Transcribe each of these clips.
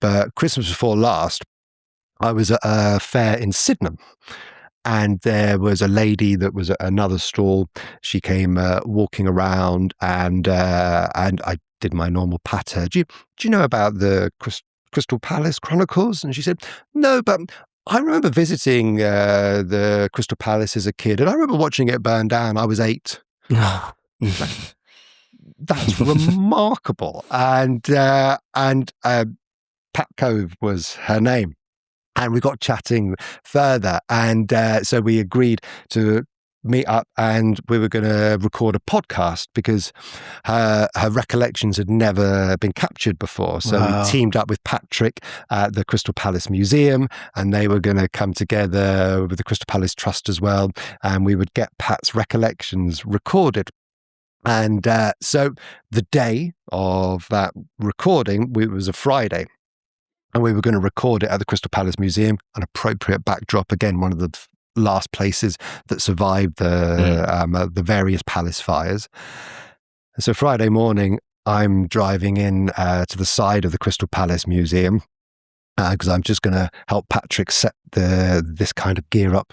But Christmas before last, I was at a fair in Sydenham. And there was a lady that was at another stall. She came walking around, and I did my normal patter. Do you know about the Crystal Palace Chronicles? And she said, no, but I remember visiting the Crystal Palace as a kid, and I remember watching it burn down. I was 8. That's remarkable. And Pat Cove was her name. And we got chatting further. And so we agreed to meet up, and we were going to record a podcast because her recollections had never been captured before. So we teamed up with Patrick at the Crystal Palace Museum, and they were going to come together with the Crystal Palace Trust as well. And we would get Pat's recollections recorded. And so the day of that recording, it was a Friday. And we were going to record it at the Crystal Palace Museum, an appropriate backdrop. Again, one of the last places that survived the various palace fires. And so Friday morning, I'm driving in to the side of the Crystal Palace Museum because I'm just going to help Patrick set this kind of gear up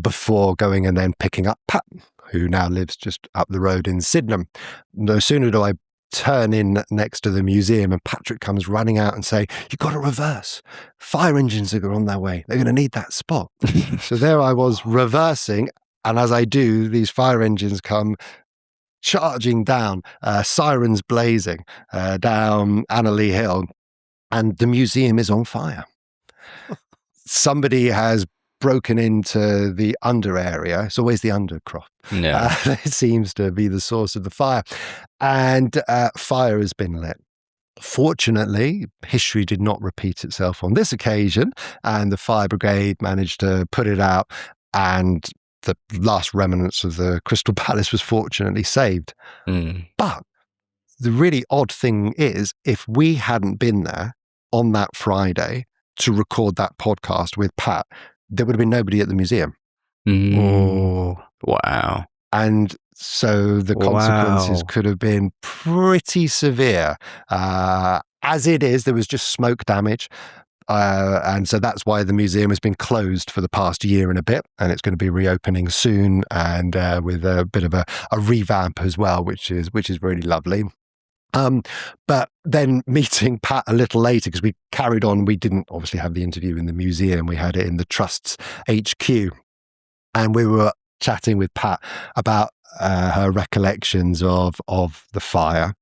before going and then picking up Pat, who now lives just up the road in Sydenham. No sooner do I turn in next to the museum, and Patrick comes running out and say, "You've got to reverse. Fire engines are on their way. They're going to need that spot." So there I was reversing, and as I do, these fire engines come charging down, sirens blazing down Annerley Hill, and the museum is on fire. Somebody has broken into the under area. It's always the undercroft. Yeah. It seems to be the source of the fire. And fire has been lit. Fortunately, history did not repeat itself on this occasion, and the fire brigade managed to put it out, and the last remnants of the Crystal Palace was fortunately saved. But the really odd thing is, if we hadn't been there on that Friday to record that podcast with Pat, there would have been nobody at the museum. Oh, wow. And so the consequences could have been pretty severe. As it is, there was just smoke damage. And so that's why the museum has been closed for the past year and a bit, and it's going to be reopening soon, and with a bit of a revamp as well, which is really lovely. But then meeting Pat a little later, because we carried on, we didn't obviously have the interview in the museum, we had it in the Trust's HQ. And we were chatting with Pat about her recollections of the fire.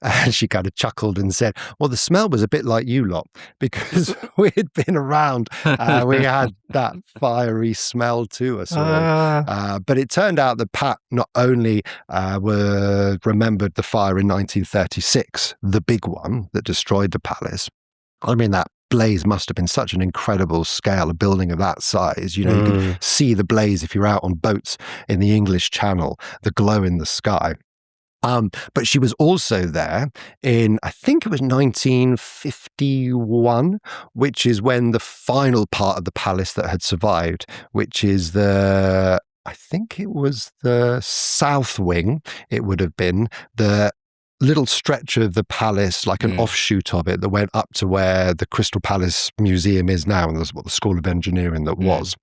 And she kind of chuckled and said, well, the smell was a bit like you lot, because we had been around, we had that fiery smell to us all. But it turned out that Pat not only remembered the fire in 1936, the big one that destroyed the palace. I mean, that blaze must have been such an incredible scale, a building of that size. You know, you could see the blaze if you're out on boats in the English Channel, the glow in the sky. But she was also there in, I think it was 1951, which is when the final part of the palace that had survived, which is I think it was the south wing, it would have been, the little stretch of the palace, like an offshoot of it, that went up to where the Crystal Palace Museum is now, and that's what the School of Engineering that was.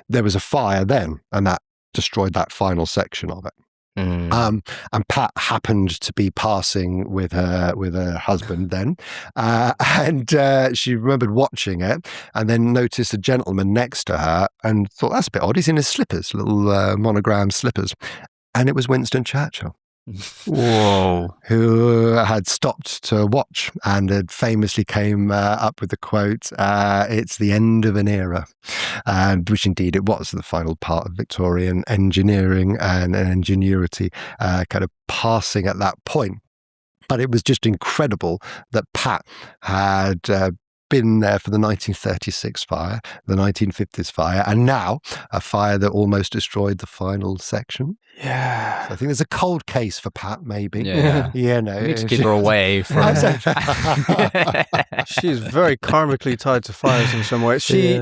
There was a fire then, and that destroyed that final section of it. And Pat happened to be passing with her husband then, and she remembered watching it, and then noticed a gentleman next to her and thought, that's a bit odd, he's in his slippers, little monogram slippers. And it was Winston Churchill. Whoa. Who had stopped to watch and had famously came up with the quote, it's the end of an era, which indeed it was, the final part of Victorian engineering and ingenuity kind of passing at that point. But it was just incredible that Pat had been there for the 1936 fire, the 1950s fire, and now a fire that almost destroyed the final section. Yeah. So I think there's a cold case for Pat, maybe. Yeah. You know, We need to keep her away from She's very karmically tied to fires in some way. She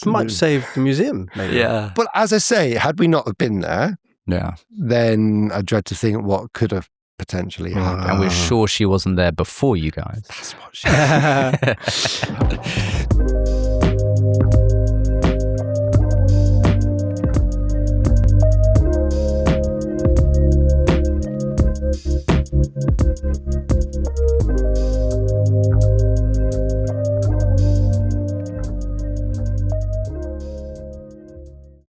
might save the museum, maybe. Yeah. But as I say, had we not have been there, Yeah. then I dread to think what could have potentially happen. And we're sure she wasn't there before you guys. That's what she